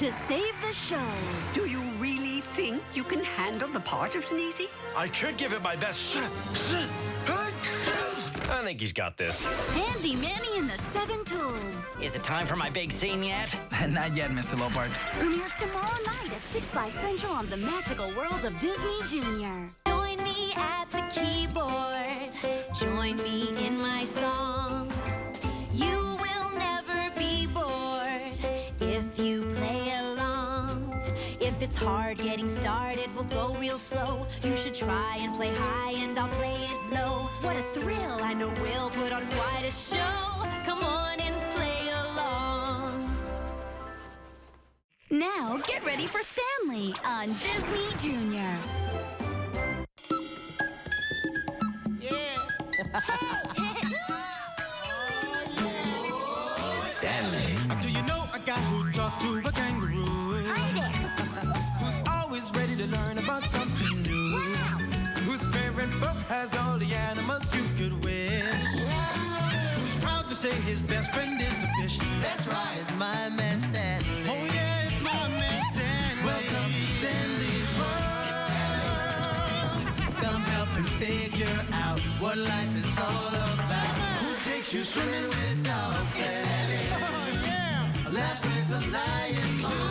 to save the show. Do you really think you can handle the part of Sneezy? I could give it my best. I think he's got this. Handy Manny and the 7 Tools. Is it time for my big scene yet? Not yet, Mr. Lopard. Premieres tomorrow night at 6/5 Central on the magical world of Disney Junior. Join me at the keyboard. Join me in my song. You will never be bored if you play along. If it's hard getting started, we'll go real slow. You should try and play high and I'll play it low. What a thrill, I know we'll put on quite a show. Come on and play along. Now get ready for Stanley on Disney Junior. Stanley. Do you know a guy who talked to a kangaroo? Hi there. Who's always ready to learn about something new? Wow. Whose favorite book has all the animals you could wish? Who's proud to say his best friend is a fish? That's right, it's my man Stanley. Oh yeah, it's my man Stanley. Welcome to Stanley's World. Come help him figure out what life is all about. Who takes you swimming with dolphins? Oh yeah. Laughs with a lion too.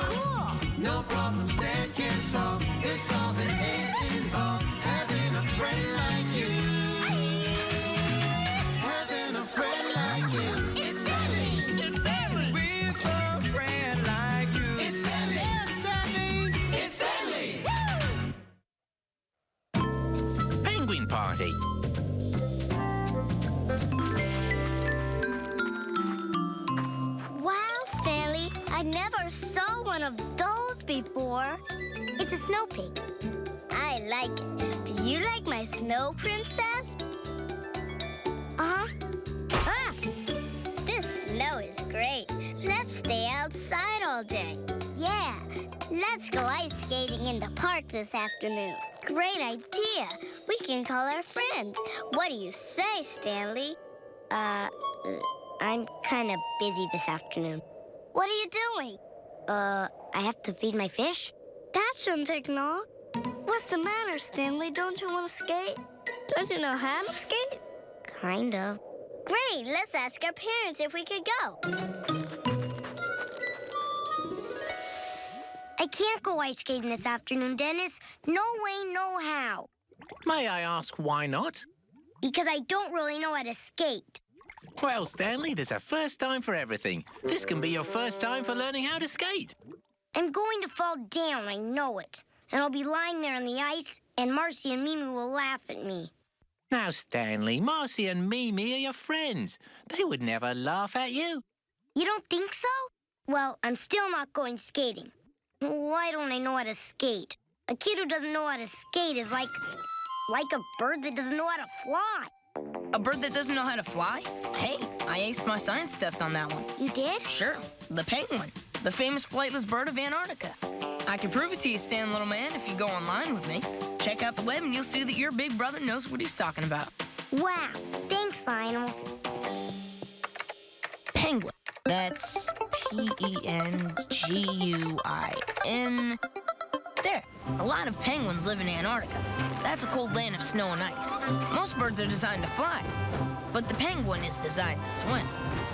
Cool. No problem Stan can't solve. It's all that it involves. Having a friend like you. Having a friend like you. It's Stanley. It's Stanley. With a friend like you. It's Stanley. It's Stanley. It's Stanley. Penguin Party. Wow, Stanley, I never saw one of those before. It's a snow pig. I like it. Do you like my snow princess? Uh-huh. Ah! This snow is great. Let's stay outside all day. Yeah, let's go ice skating in the park this afternoon. Great idea. We can call our friends. What do you say, Stanley? I'm kind of busy this afternoon. What are you doing? I have to feed my fish? That shouldn't take long. What's the matter, Stanley? Don't you want to skate? Don't you know how to skate? Kind of. Great, let's ask our parents if we could go. I can't go ice skating this afternoon, Dennis. No way, no how. May I ask why not? Because I don't really know how to skate. Well, Stanley, there's a first time for everything. This can be your first time for learning how to skate. I'm going to fall down, I know it. And I'll be lying there on the ice, and Marcy and Mimi will laugh at me. Now, Stanley, Marcy and Mimi are your friends. They would never laugh at you. You don't think so? Well, I'm still not going skating. Why don't I know how to skate? A kid who doesn't know how to skate is like a bird that doesn't know how to fly. A bird that doesn't know how to fly? Hey, I aced my science test on that one. You did? Sure, the penguin, the famous flightless bird of Antarctica. I can prove it to you, Stan, little man, if you go online with me. Check out the web and you'll see that your big brother knows what he's talking about. Wow, thanks, Lionel. Penguin. That's Penguin. There. A lot of penguins live in Antarctica. That's a cold land of snow and ice. Most birds are designed to fly, but the penguin is designed to swim.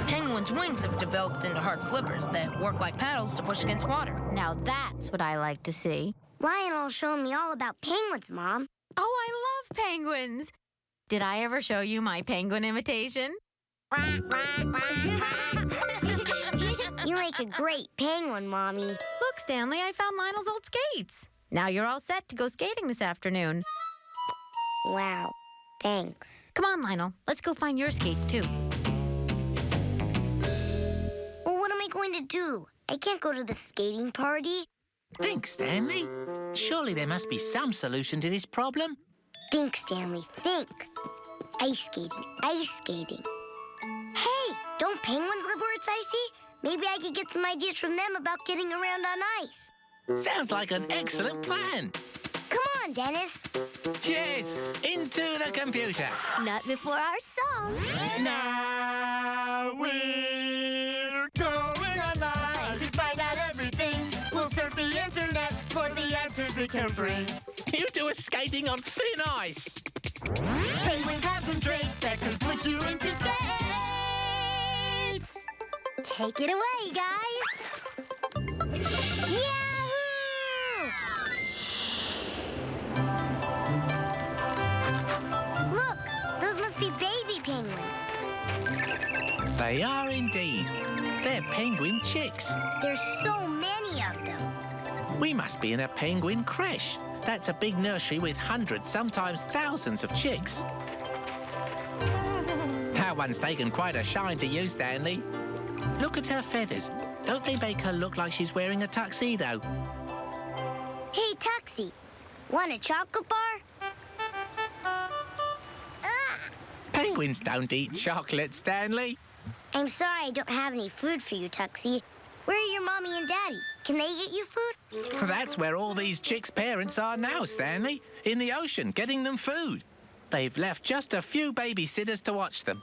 Penguins' wings have developed into hard flippers that work like paddles to push against water. Now that's what I like to see. Lionel showed me all about penguins, Mom. Oh, I love penguins. Did I ever show you my penguin imitation? You make a great penguin, Mommy. Look, Stanley, I found Lionel's old skates. Now you're all set to go skating this afternoon. Wow, thanks. Come on, Lionel. Let's go find your skates, too. Well, what am I going to do? I can't go to the skating party. Think, Stanley. Surely there must be some solution to this problem. Think, Stanley, think. Ice skating, ice skating. Hey, don't penguins live where it's icy? Maybe I could get some ideas from them about getting around on ice. Sounds like an excellent plan. Come on, Dennis. Yes, into the computer. Not before our song. Now we're going on ice. adventures it can bring. You two are skating on thin ice. Penguins have some traits that can put you into space. Take it away, guys. Yahoo! Look, those must be baby penguins. They are indeed. They're penguin chicks. There's so many of them. We must be in a penguin creche. That's a big nursery with hundreds, sometimes thousands of chicks. That one's taken quite a shine to you, Stanley. Look at her feathers. Don't they make her look like she's wearing a tuxedo? Hey, Tuxie, want a chocolate bar? Penguins don't eat chocolate, Stanley. I'm sorry I don't have any food for you, Tuxie. Where are your mommy and daddy? Can they get you food? That's where all these chicks' parents are now, Stanley. In the ocean, getting them food. They've left just a few babysitters to watch them.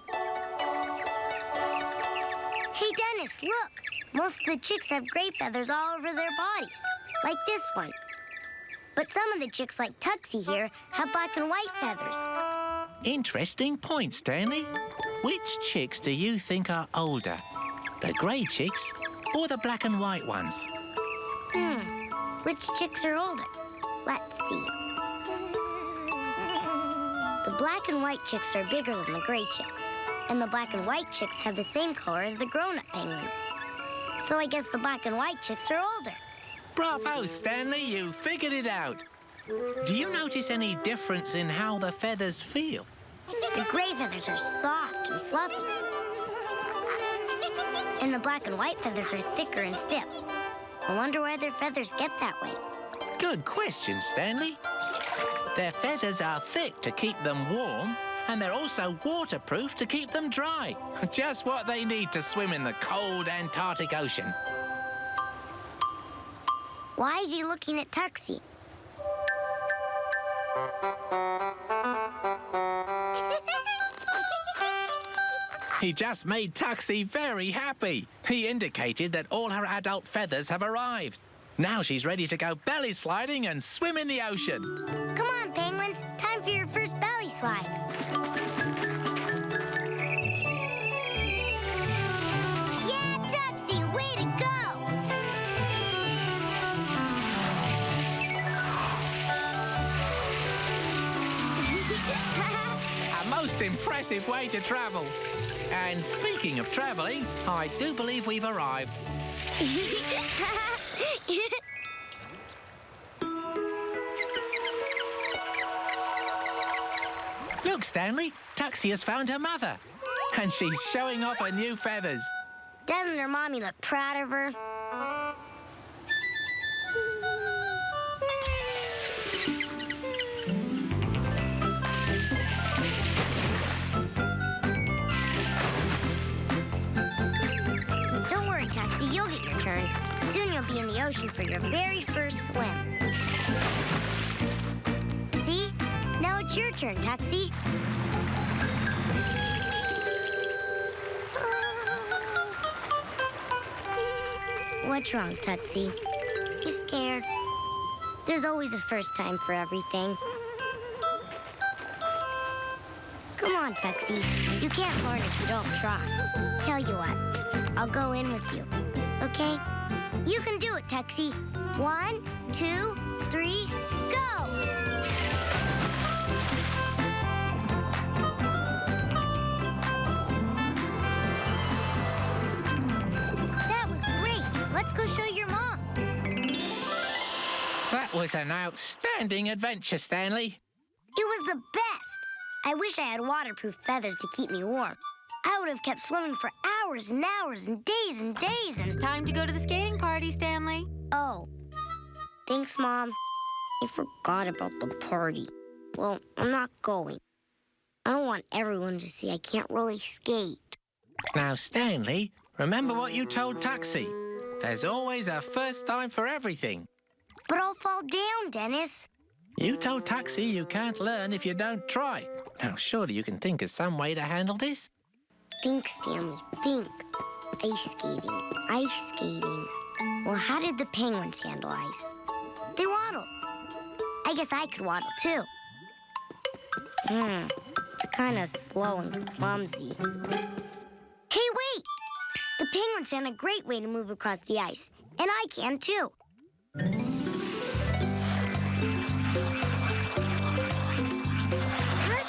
Hey, Dennis, look. Most of the chicks have gray feathers all over their bodies, like this one. But some of the chicks, like Tuxie here, have black and white feathers. Interesting point, Stanley. Which chicks do you think are older? The grey chicks or the black and white ones? Which chicks are older? Let's see. The black and white chicks are bigger than the gray chicks. And the black and white chicks have the same color as the grown-up penguins. So I guess the black and white chicks are older. Bravo, Stanley, you figured it out. Do you notice any difference in how the feathers feel? The gray feathers are soft and fluffy. And the black and white feathers are thicker and stiff. I wonder why their feathers get that way. Good question, Stanley. Their feathers are thick to keep them warm, and they're also waterproof to keep them dry. Just what they need to swim in the cold Antarctic Ocean. Why is he looking at Tuxie? He just made Tuxie very happy. He indicated that all her adult feathers have arrived. Now she's ready to go belly sliding and swim in the ocean. Come on, penguins. Time for your first belly slide. Yeah, Tuxie, way to go! A most impressive way to travel. And speaking of travelling, I do believe we've arrived. Look, Stanley, Tuxie has found her mother. And she's showing off her new feathers. Doesn't her mommy look proud of her? Don't worry, Tuxie, you'll get your turn. Soon you'll be in the ocean for your very first swim. See? Now it's your turn, Tuxie. What's wrong, Tuxie? You scared? There's always a first time for everything. Come on, Tuxie. You can't learn if you don't try. Tell you what, I'll go in with you, okay? You can do it, Tuxie. 1, 2, 3, go! That was great. Let's go show your mom. That was an outstanding adventure, Stanley. It was the best. I wish I had waterproof feathers to keep me warm. I would have kept swimming for hours and hours and days and days and... Time to go to the skating party, Stanley. Oh. Thanks, Mom. I forgot about the party. Well, I'm not going. I don't want everyone to see I can't really skate. Now, Stanley, remember what you told Tuxie. There's always a first time for everything. But I'll fall down, Dennis. You told Tuxie you can't learn if you don't try. Now, surely you can think of some way to handle this? Think, Stanley, think. Ice skating, ice skating. Well, how did the penguins handle ice? They waddled. I guess I could waddle, too. It's kind of slow and clumsy. Hey, wait! The penguins found a great way to move across the ice, and I can, too. Look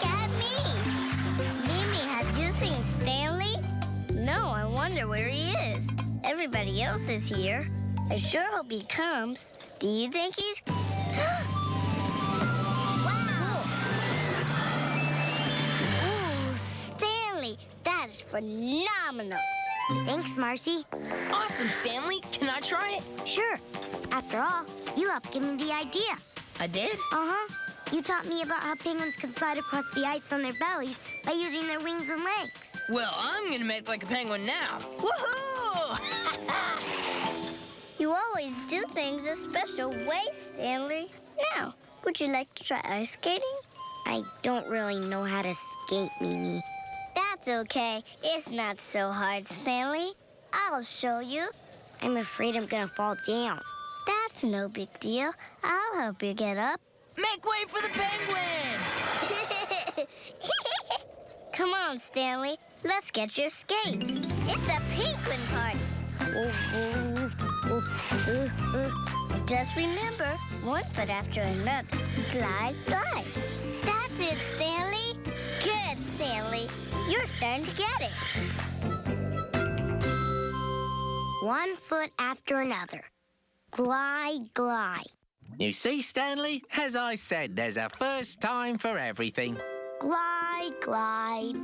at me! Mimi, have you seen Stanley? No, I wonder where he is. Everybody else is here. I sure hope he comes. Do you think he's... Ooh, Stanley, that is phenomenal. Thanks, Marcy. Awesome, Stanley. Can I try it? Sure. After all, you helped give me the idea. I did? Uh-huh. You taught me about how penguins can slide across the ice on their bellies by using their wings and legs. Well, I'm gonna make like a penguin now. Woohoo! You always do things a special way, Stanley. Now, would you like to try ice skating? I don't really know how to skate, Mimi. That's okay. It's not so hard, Stanley. I'll show you. I'm afraid I'm gonna fall down. That's no big deal. I'll help you get up. Make way for the penguin! Come on, Stanley. Let's get your skates. It's a penguin party. Just remember, one foot after another. Glide, glide. That's it, Stanley. Good, Stanley. You're starting to get it. One foot after another. Glide, glide. You see, Stanley? As I said, there's a first time for everything. Glide, glide.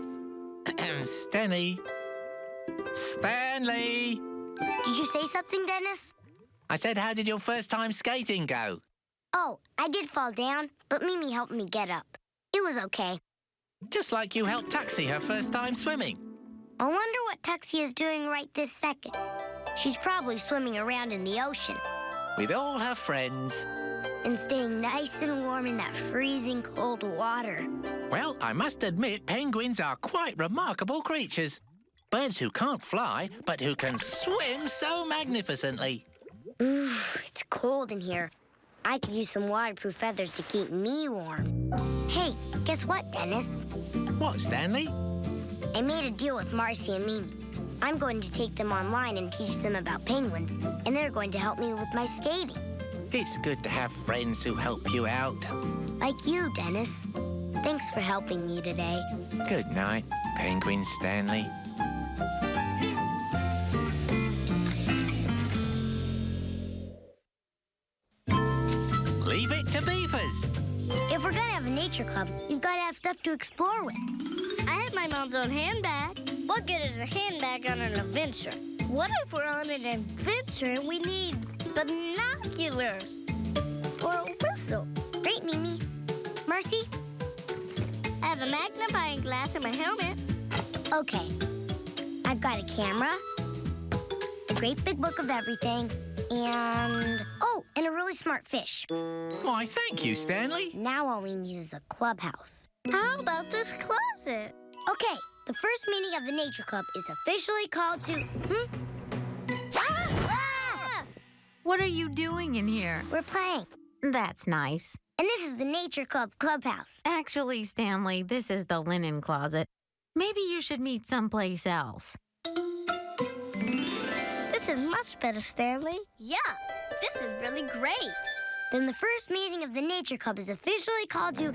Stanley. Stanley! Did you say something, Dennis? I said, how did your first time skating go? Oh, I did fall down, but Mimi helped me get up. It was okay. Just like you helped Taxi her first time swimming. I wonder what Tuxie is doing right this second. She's probably swimming around in the ocean With all her friends. and staying nice and warm in that freezing cold water. Well, I must admit, penguins are quite remarkable creatures. Birds who can't fly, but who can swim so magnificently. Ooh, it's cold in here. I could use some waterproof feathers to keep me warm. Hey, guess what, Dennis? What, Stanley? I made a deal with Marcy and Mimi. I'm going to take them online and teach them about penguins, and they're going to help me with my skating. It's good to have friends who help you out. Like you, Dennis. Thanks for helping me today. Good night, Penguin Stanley. Leave it to Beavers. If we're gonna have a nature club, we've got to have stuff to explore with. I have my mom's own handbag. What good is a handbag on an adventure? What if we're on an adventure and we need binoculars? Or a whistle? Right, Mimi? Marcy? I have a magnifying glass in my helmet. Okay. I've got a camera, a great big book of everything, and... Oh, and a really smart fish. Why, thank you, Stanley. Now all we need is a clubhouse. How about this closet? Okay, the first meeting of the Nature Club is officially called to... Ah! What are you doing in here? We're playing. That's nice. And this is the Nature Club clubhouse. Actually, Stanley, this is the linen closet. Maybe you should meet someplace else. This is much better, Stanley. Yeah, this is really great. Then the first meeting of the Nature Club is officially called to...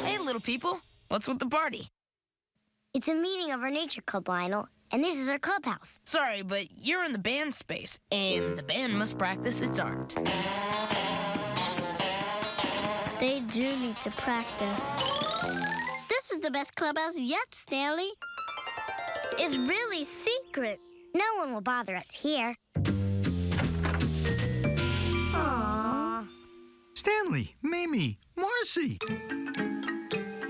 Hey, little people. What's with the party? It's a meeting of our Nature Club, Lionel, and this is our clubhouse. Sorry, but you're in the band space, and the band must practice its art. They do need to practice. This is the best clubhouse yet, Stanley. It's really secret. No one will bother us here. Aww. Stanley, Mimi, Marcy.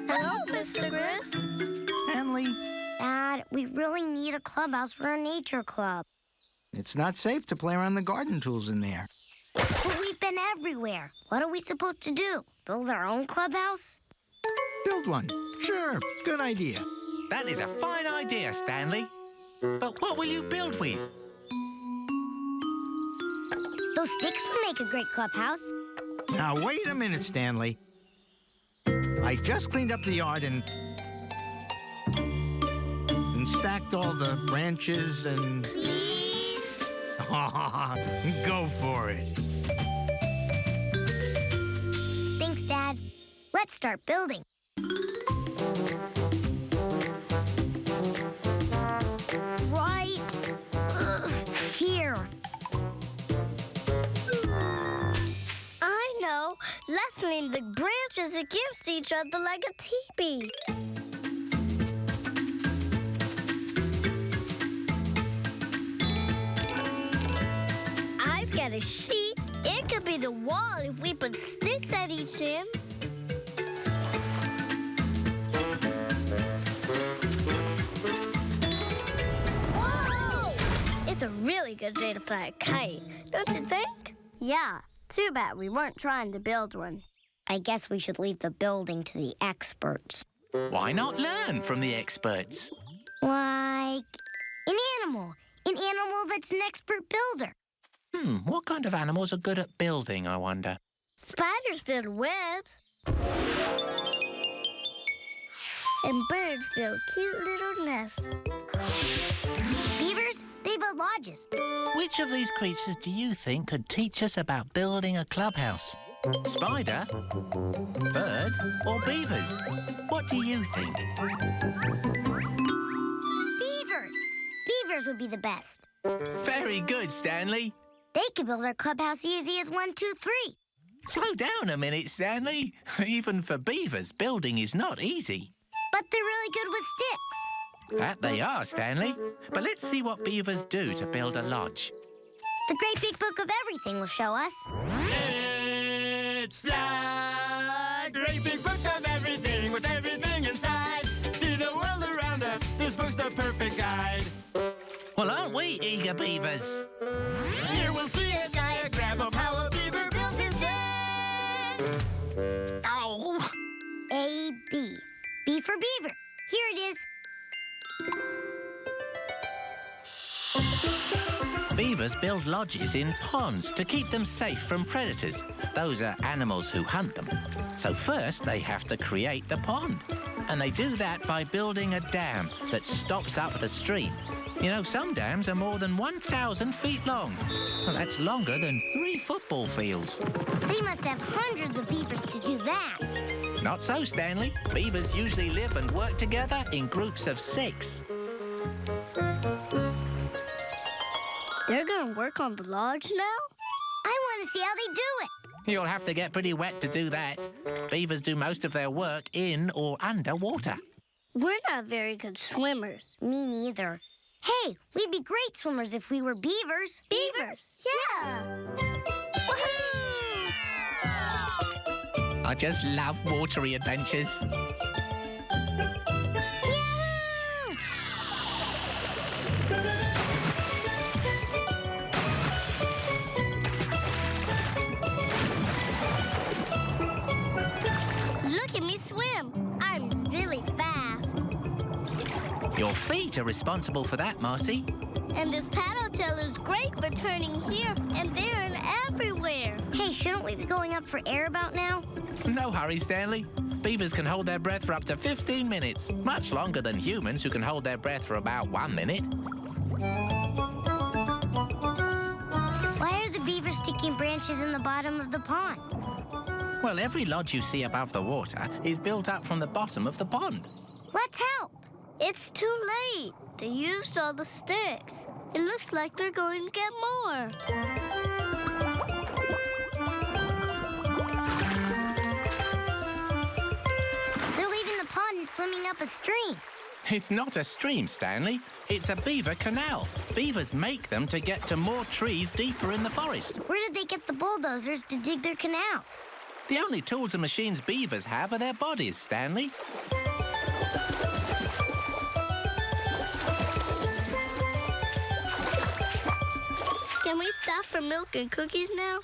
Hello, Mr. Griff. Stanley. Dad, we really need a clubhouse for our nature club. It's not safe to play around the garden tools in there. But we've been everywhere. What are we supposed to do? Build our own clubhouse? Build one. Sure, good idea. That is a fine idea, Stanley. But what will you build with? Those sticks will make a great clubhouse. Now, wait a minute, Stanley. I just cleaned up the yard and stacked all the branches and... Please? Go for it. Thanks, Dad. Let's start building. Right here. I know. Let's lean the branches against each other like a teepee. I've got a sheet. It could be the wall if we put sticks at each end. Whoa! It's a really good day to fly a kite, don't you think? Yeah. Too bad we weren't trying to build one. I guess we should leave the building to the experts. Why not learn from the experts? Like an animal. An animal that's an expert builder. What kind of animals are good at building, I wonder? Spiders build webs. And birds build cute little nests. Beavers, they build lodges. Which of these creatures do you think could teach us about building a clubhouse? Spider, bird, or beavers? What do you think? Beavers! Beavers would be the best. Very good, Stanley. They could build our clubhouse easy as 1, 2, 3. Slow down a minute, Stanley. Even for beavers, building is not easy. But they're really good with sticks. That they are, Stanley. But let's see what beavers do to build a lodge. The Great Big Book of Everything will show us. It's the Great Big Book of Everything with everything inside. See the world around us. This book's the perfect guide. Well, aren't we eager beavers? Here we'll see a diagram of how a beaver builds his den. Oh! A, B. B for beaver. Here it is. Beavers build lodges in ponds to keep them safe from predators. Those are animals who hunt them. So first, they have to create the pond. And they do that by building a dam that stops up the stream. You know, some dams are more than 1,000 feet long. Well, that's longer than 3 football fields. They must have hundreds of beavers to do that. Not so, Stanley. Beavers usually live and work together in groups of 6. They're going to work on the lodge now? I want to see how they do it. You'll have to get pretty wet to do that. Beavers do most of their work in or under water. We're not very good swimmers. Me neither. Hey, we'd be great swimmers if we were beavers. Beavers? Yeah! Woohoo! I just love watery adventures. Yahoo! Look at me swim. I'm really fast. Your feet are responsible for that, Marcy. And this paddle tail is great for turning here and there and everywhere. Hey, shouldn't we be going up for air about now? No hurry, Stanley. Beavers can hold their breath for up to 15 minutes. Much longer than humans who can hold their breath for about 1 minute. Why are the beavers sticking branches in the bottom of the pond? Well, every lodge you see above the water is built up from the bottom of the pond. Let's help. It's too late. They used all the sticks. It looks like they're going to get more. They're leaving the pond and swimming up a stream. It's not a stream, Stanley. It's a beaver canal. Beavers make them to get to more trees deeper in the forest. Where did they get the bulldozers to dig their canals? The only tools and machines beavers have are their bodies, Stanley. Can we stop for milk and cookies now?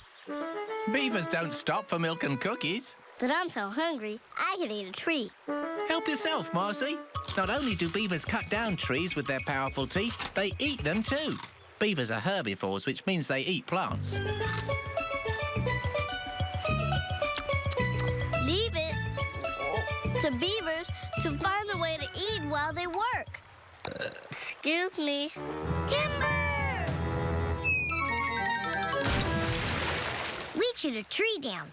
Beavers don't stop for milk and cookies. But I'm so hungry, I could eat a tree. Help yourself, Marcy. Not only do beavers cut down trees with their powerful teeth, they eat them too. Beavers are herbivores, which means they eat plants. the beavers to find a way to eat while they work. Excuse me. Timber! We chewed a tree down.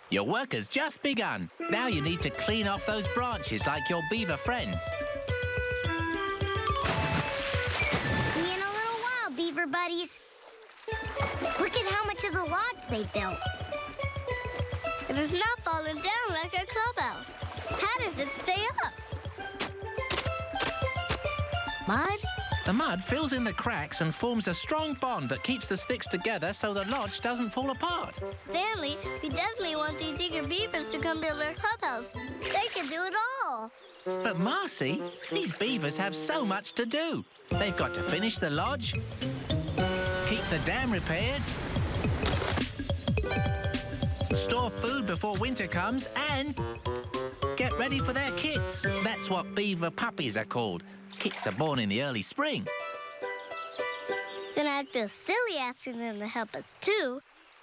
Your work has just begun. Now you need to clean off those branches like your beaver friends. See you in a little while, beaver buddies. Look at how much of the lodge they built. It has not fallen down like a clubhouse. How does it stay up? Mud? The mud fills in the cracks and forms a strong bond that keeps the sticks together so the lodge doesn't fall apart. Stanley, we definitely want these eager beavers to come build our clubhouse. They can do it all. But Marcy, these beavers have so much to do. They've got to finish the lodge, keep the dam repaired, store food before winter comes, and get ready for their kits. That's what beaver puppies are called. Kits are born in the early spring. Then I'd feel silly asking them to help us, too.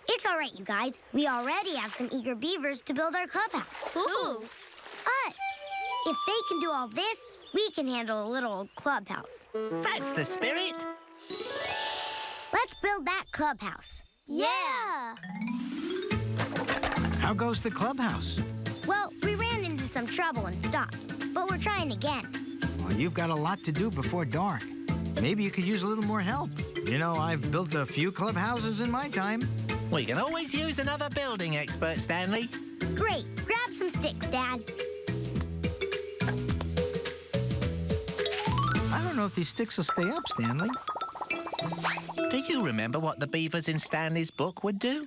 It's all right, you guys. We already have some eager beavers to build our clubhouse. Who? Us. If they can do all this, we can handle a little old clubhouse. That's the spirit. Let's build that clubhouse. Yeah! How goes the clubhouse? Well, we ran into some trouble and stopped, but we're trying again. Well, you've got a lot to do before dark. Maybe you could use a little more help. You know, I've built a few clubhouses in my time. We can always use another building expert, Stanley. Great. Grab some sticks, Dad. I don't know if these sticks will stay up, Stanley. Do you remember what the beavers in Stanley's book would do?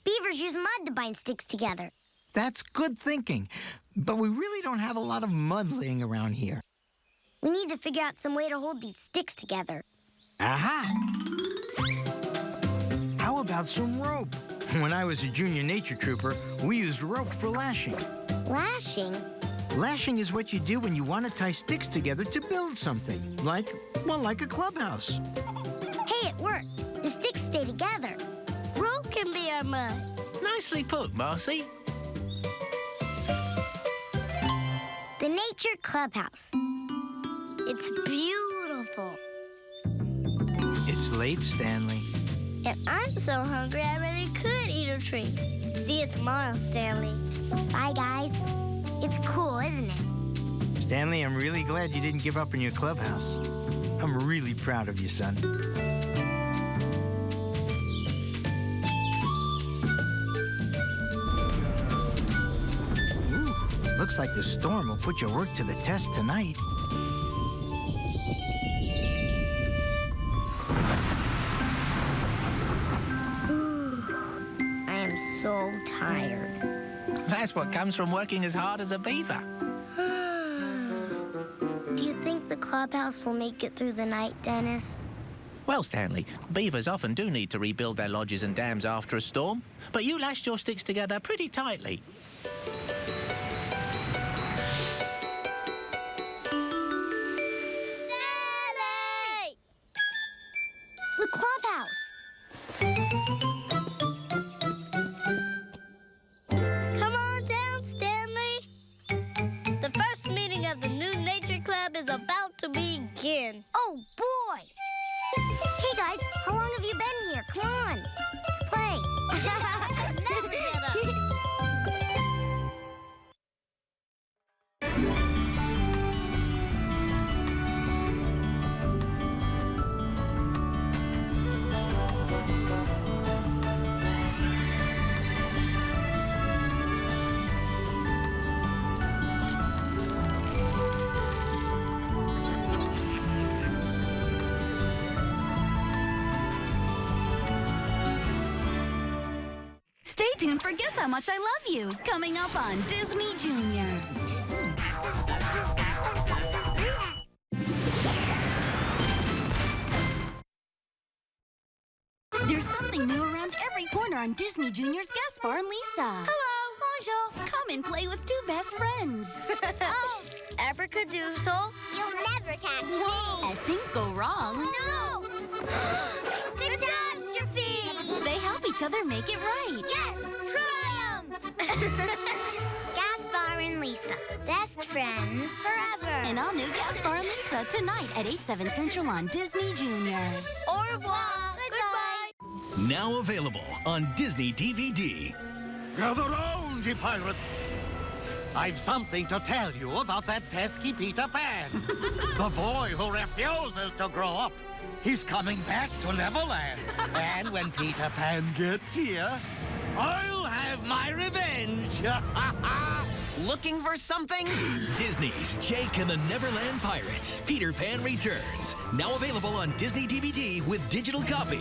Beavers use mud to bind sticks together. That's good thinking. But we really don't have a lot of mud laying around here. We need to figure out some way to hold these sticks together. Aha! How about some rope? When I was a junior nature trooper, we used rope for lashing. Lashing? Lashing is what you do when you want to tie sticks together to build something. Like a clubhouse. Hey, it worked. The sticks stay together. Rope can be our mud. Nicely put, Marcy. The Nature Clubhouse. It's beautiful. It's late, Stanley. And I'm so hungry I really could eat a treat. See you tomorrow, Stanley. Bye, guys. It's cool, isn't it? Stanley, I'm really glad you didn't give up on your clubhouse. I'm really proud of you, son. Looks like the storm will put your work to the test tonight. I am so tired. That's what comes from working as hard as a beaver. Do you think the clubhouse will make it through the night, Dennis? Well, Stanley, beavers often do need to rebuild their lodges and dams after a storm, but you lashed your sticks together pretty tightly. The clubhouse! Come on down, Stanley. The first meeting of the new Nature Club is about to begin. Oh, boy! Hey, guys, how long have you been here? Come on, let's play. Never get up. Stay tuned for Guess How Much I Love You, coming up on Disney Junior. There's something new around every corner on Disney Junior's Gaspar and Lisa. Hello, bonjour. Come and play with two best friends. Oh, Abracadoodle. You'll never catch me. As things go wrong, No! Catastrophe! they help each other make it right. Yes! Triumph! Gaspar and Lisa, best friends forever. An all-new Gaspar and Lisa tonight at 8/7 Central on Disney Junior. Au revoir. Goodbye. Now available on Disney DVD. Gather round, ye pirates! I've something to tell you about that pesky Peter Pan. The boy who refuses to grow up. He's coming back to Neverland. And when Peter Pan gets here, I'll have my revenge. Looking for something? Disney's Jake and the Neverland Pirates. Peter Pan Returns. Now available on Disney DVD with digital copy.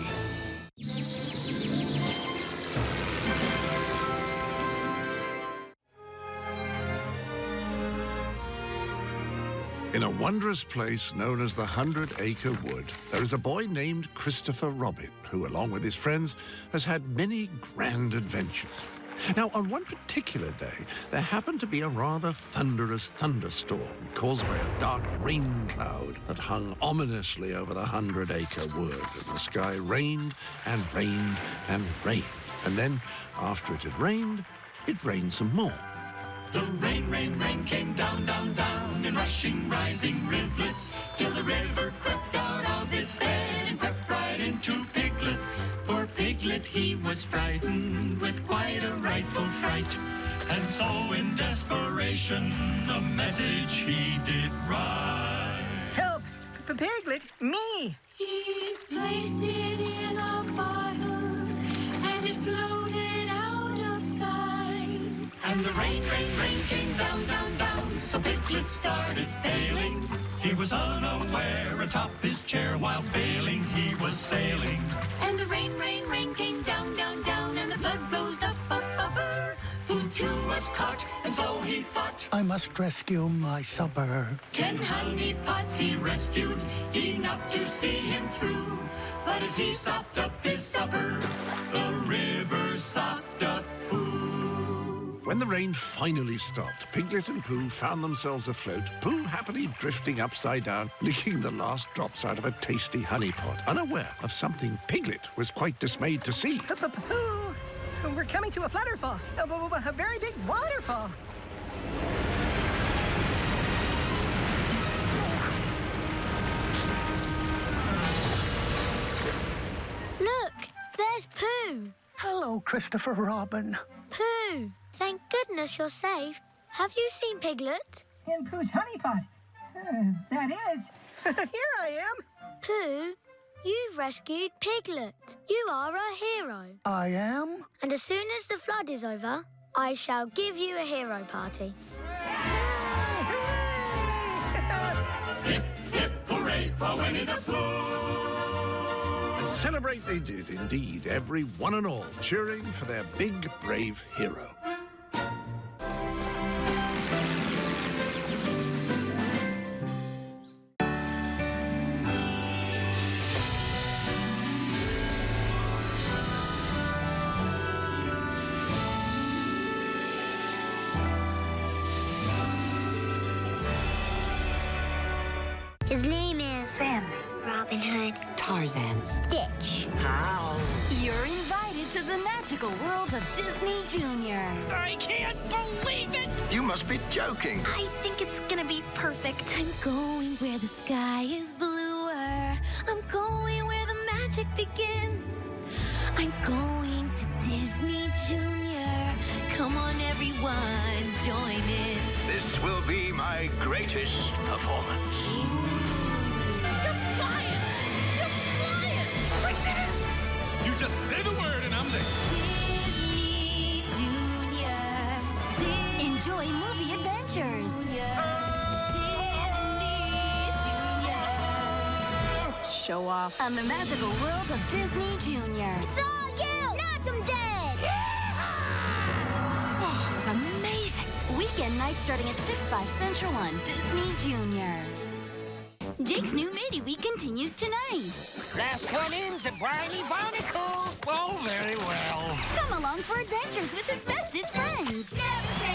In a wondrous place known as the 100-Acre Wood, there is a boy named Christopher Robin, who, along with his friends, has had many grand adventures. Now, on one particular day, there happened to be a rather thunderous thunderstorm caused by a dark rain cloud that hung ominously over the 100-Acre Wood, and the sky rained and rained and rained. And then, after it had rained some more. The rain, rain, rain came down, down, down in rushing, rising rivulets till the river crept out of its bed and crept right into Piglet's. For Piglet, he was frightened with quite a rightful fright. And so in desperation, a message he did write. Help! Piglet, me! He placed it in a bottle and it floated out of sight. And the rain, rain, rain came down, down, down, so Piglet started bailing. He was unaware atop his chair while bailing he was sailing. And the rain, rain, rain came down, down, down, and the blood rose up, up, upper. Food too was caught, and so he thought, I must rescue my supper. 10 honey pots he rescued, enough to see him through. But as he sopped up his supper, the river sopped up Pooh. When the rain finally stopped, Piglet and Pooh found themselves afloat, Pooh happily drifting upside down, licking the last drops out of a tasty honey pot, unaware of something Piglet was quite dismayed to see. Pooh, we're coming to a flutterfall, a very big waterfall. Look, there's Pooh. Hello, Christopher Robin. Pooh, thank goodness you're safe. Have you seen Piglet? In Pooh's honey pot. That is. Here I am. Pooh, you've rescued Piglet. You are a hero. I am? And as soon as the flood is over, I shall give you a hero party. Hip, hip, hooray for Winnie the Pooh! And celebrate they did, indeed, every one and all, cheering for their big, brave hero. His name is Stanley, Robin Hood, Tarzan, Stitch. How? You're invited to the magical world of Disney Junior. I can't believe it! You must be joking. I think it's gonna be perfect. I'm going where the sky is bluer. I'm going where the magic begins. I'm going to Disney Junior. Come on, everyone, join in. This will be my greatest performance. You just say the word and I'm there. Disney Junior. Enjoy movie adventures. Disney Junior. Show off. On the magical world of Disney Junior. It's all you! Knock 'em dead! Oh, it was amazing. Weekend nights starting at 6/5 Central on Disney Junior. Jake's new matey week continues tonight. Last one in's a briny barnacle. Oh, very well. Come along for adventures with his bestest friends. Never say